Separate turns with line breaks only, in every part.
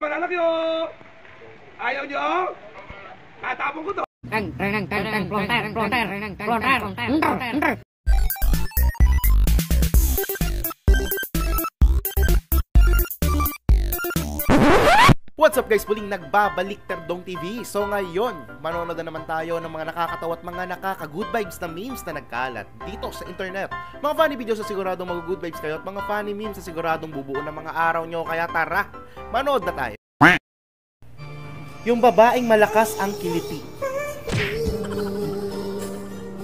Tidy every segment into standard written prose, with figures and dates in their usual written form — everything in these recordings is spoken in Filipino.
Panalak yo! Ayaw nyo? Tatapon ko to!
What's up guys? Muling nagbabalik Terdong TV. So ngayon, manonood na naman tayo ng mga nakakatawa at mga nakaka-good vibes na memes na nagkalat dito sa internet. Mga funny videos sa siguradong mag-good vibes kayo at mga funny memes sa siguradong bubuo ng mga araw nyo. Kaya tara, manood na tayo. Yung babaeng malakas ang kiliti.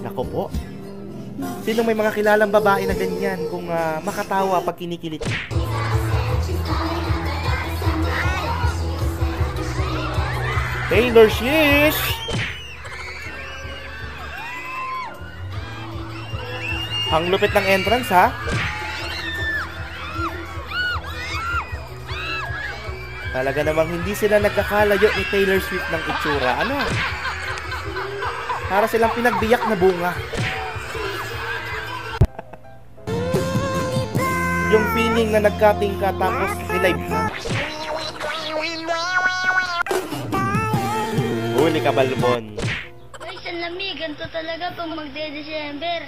Nako po. Sino may mga kilalang babae na ganyan kung makatawa pag kinikiliti? Taylor Swift! Ang lupit ng entrance, ha? Talaga namang hindi sila nagkakalayo ni Taylor Swift ng itsura. Ano? Para silang pinagbiyak na bunga. Yung feeling na nagkating ka tapos nilive na. Huli ka, Balbon.
Guys, ang lamig. Ganito talaga pag magde-December.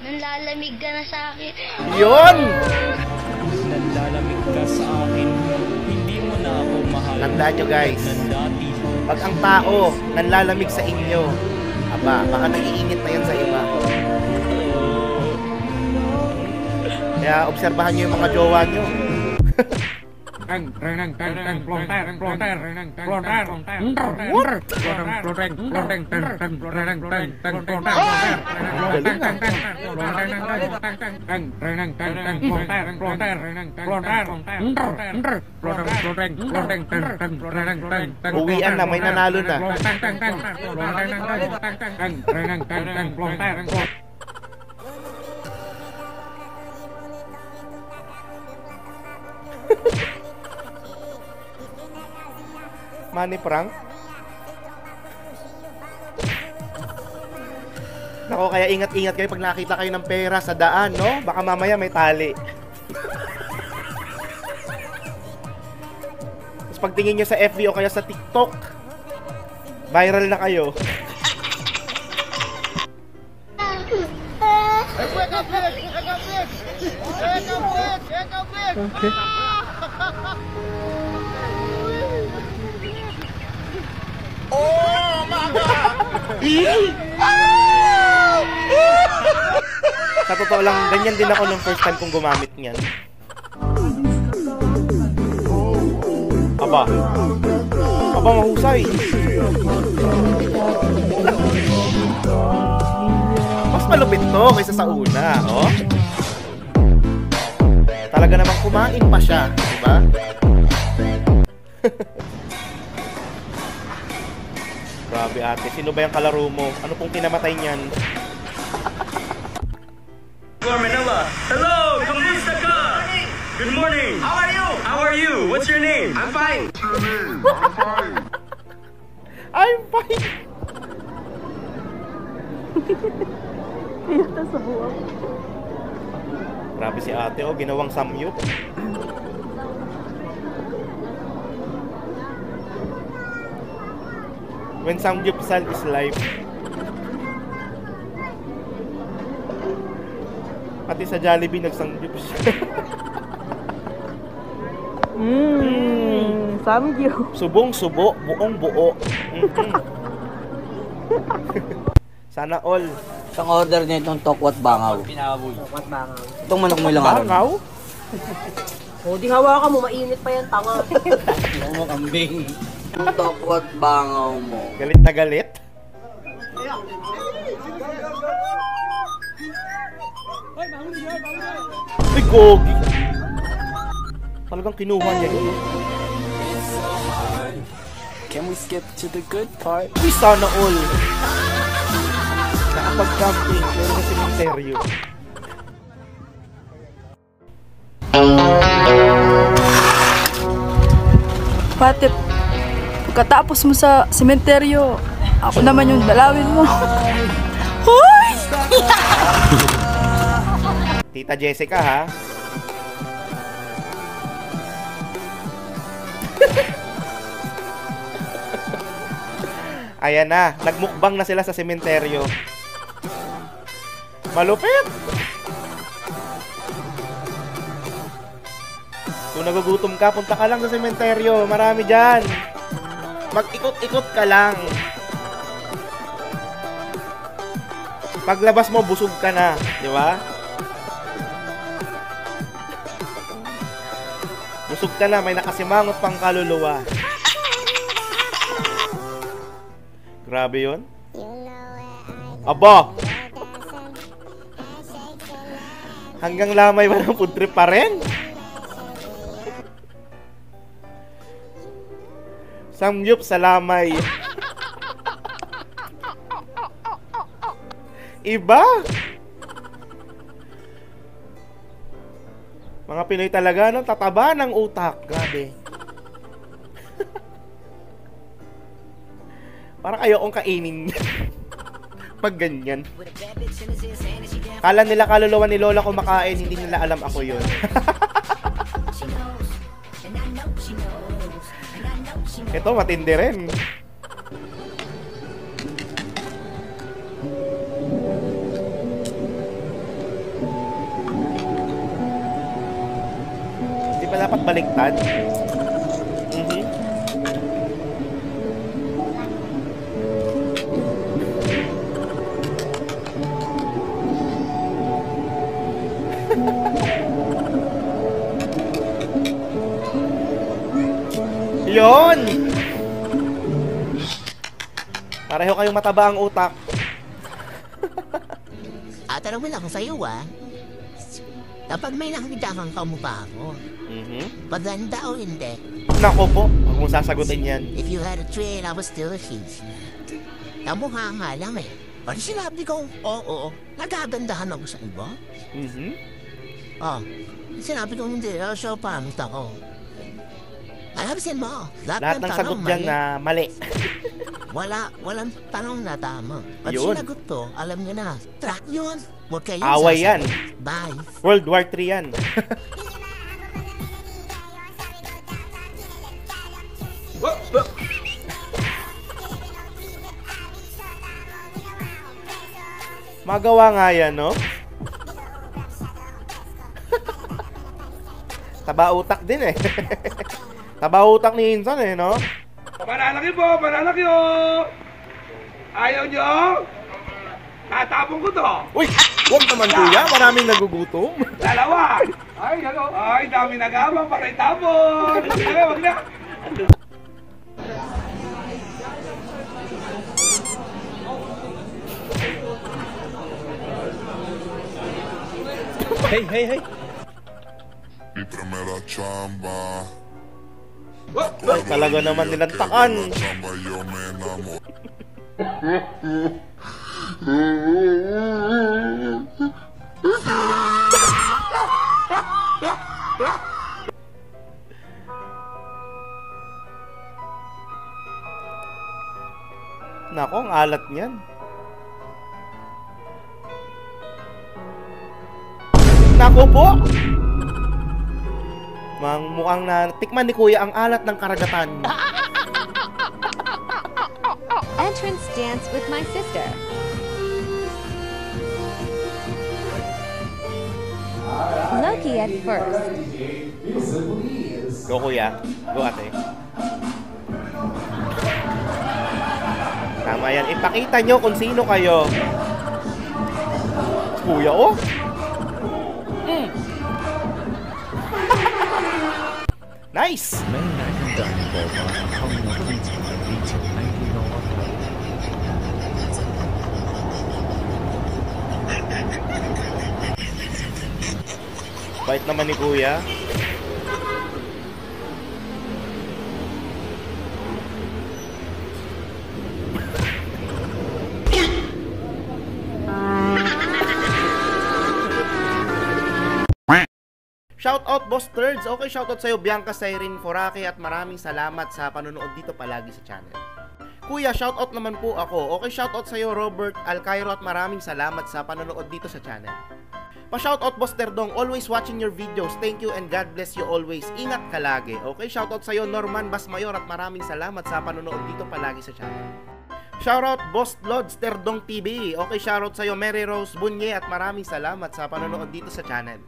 Nanlalamig ka na sa akin.
Yun!
Nanlalamig ka sa akin. Hindi mo na ako mahal.
Tandaan nyo guys, pag ang tao nanlalamig sa inyo, aba, baka nag-iinit na yan sa iba. Kaya obserbahan nyo yung mga jowa nyo. Uwian na, may nanalo na. Money prank? Nako, kaya ingat-ingat kayo pag nakita kayo ng pera sa daan, no? Baka mamaya may tali. Tapos pagtingin nyo sa FB o kaya sa TikTok, viral na kayo. Okay. Oh my God! Sa totoo lang, ganyan din ako nung first time kong gumamit niyan. Aba. Aba, mahusay. Mas malupit to kaysa sa una, oh. Talaga namang kumain pa siya, diba? Grabe ate, sino ba yung kalaro mo? Ano pong kinamatay niyan?
Manila. Hello, kamusta ka? Good morning. How are you? How are you? What's your name? I'm fine.
I'm fine.
Ito sa buwang.
Grabe si ate, oh, ginawang samyup. When samgyupsal is life. Pati sa Jollibee nagsamgyup siya.
Samgyup.
Subong-subo, buong-buo. Sana all.
Isang order niya itong tokwat bangaw.
Tokwat bangaw.
Itong manok mo ilang araw.
Bangaw?
O, di hawakan mo, mainit pa yan, tanga.
Ano mo kambing? Yung tokwat bangaw mo.
Galit na galit? Ay, gogi! Talagang kinuha niya yun.
Can we skip to the good part?
Uy, sana all! Nakapag-camping, pero na sementeryo.
Pati, pagkatapos mo sa sementeryo, ako naman yung dalawin mo. Hoy!
Tita Jessica, ha? Ayan na, nagmukbang na sila sa sementeryo. Malupit! Kung nagugutom ka, punta ka lang sa sementeryo. Marami dyan. Mag-ikot-ikot ka lang. Paglabas mo, busog ka na. Di ba? Busog ka na, may nakasimangot pang kaluluwa. Grabe yun. Aba! Hanggang lamay ba ng food trip pa rin? Samgyup sa lamay. Iba? Mga Pinoy talaga, no? Tataba ng utak. Grabe. Parang ayokong kainin. Pag ganyan. Kala nila kaluluwa ni Lola kumakain, hindi nila alam ako yun. Ito, matindi rin. Hindi ba dapat baliktad? Yun! Pareho kayong mataba ang utak.
Tanongin lang sa'yo kapag may nakita kang kamukha ko, maganda o hindi?
Nako po, huwag mong sasagutin yan.
If you had a train, I was still a thief. Kamukha nga lang Pag sinabi kong oo, nagagandahan ako sa iba? Sinabi kong hindi, so pangit ako. Ayabsin mo.
Lahat ng sagot dyan na mali.
Walang tanong na tama. Pag
Yun.
sinagot to, alam niyo na. Track yun. Huwag kayo
Away yan.
Bye.
World War 3 yan. Magawa nga yan, no? Taba utak din eh. Taba utak ni Insan eh, no?
Manalaki po, manalaki o! Ayaw nyo? Tatapon ko to!
Uy! Huwag naman kuya, maraming nagugutom.
Dalawa! Ay, ano? Ay, dami nagabang para itapon! Ay, wag na!
Hey, hey, hey!
Mi primera chamba.
Ay, talaga naman nilantakan.
Chamba, yo me enamoré.
Nako, ang alat niyan. Nako po! Mukhang natikman ni Kuya ang alat ng karagatan.
Entrance dance with my sister. Loki at first.
Go Kuya. Go ate. Tama yan. Ipakita nyo kung sino kayo. Kuya, oh! Nice!
May nakandang po ba ang nakita dito ay ginawa ko?
Bait naman ni Kuya. Shoutout Boss Thirds. Okay, shoutout sa'yo Bianca Siren Forake at maraming salamat sa panonood dito palagi sa channel. Kuya, shoutout naman po ako. Okay, shoutout sa'yo Robert Alcairo at maraming salamat sa panonood dito sa channel. Pa-shoutout Boss Terdong, always watching your videos. Thank you and God bless you always. Ingat ka lagi. Okay, shoutout sa'yo Norman Basmayor at maraming salamat sa panonood dito palagi sa channel. Shoutout Boss Lods Terdong TV. Okay, shoutout sa'yo Mary Rose Bunye at maraming salamat sa panonood dito sa channel.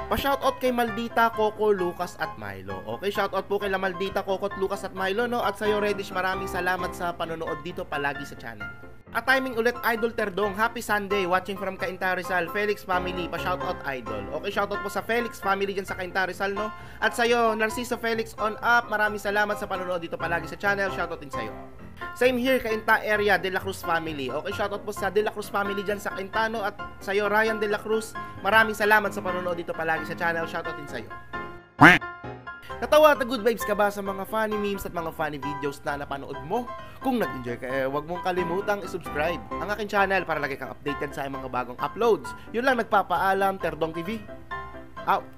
Pa-shoutout kay Maldita, Coco, Lucas at Milo. Okay, shoutout po kay Maldita, Coco, Lucas at Milo, no? At sa'yo Redish, maraming salamat sa panonood dito palagi sa channel. At timing ulit, Idol Terdong, happy Sunday, watching from Cainta Rizal, Felix family, pa-shoutout Idol. Okay, shoutout po sa Felix family dyan sa Cainta Rizal, no? At sa'yo, Narciso Felix on up, maraming salamat sa panonood dito palagi sa channel, shoutout din sa'yo. Same here, Cainta area, De La Cruz family. Okay, shoutout po sa De La Cruz family dyan sa Caintano. At sa'yo, Ryan De La Cruz, maraming salamat sa panonood dito palagi sa channel. Shoutout din sa'yo. Natawa at good vibes ka ba sa mga funny memes at mga funny videos na napanood mo? Kung nag-enjoy ka, huwag mong kalimutang i-subscribe ang aking channel para lagi kang updated sa mga bagong uploads. Yun lang, nagpapaalam, Terdong TV. Out!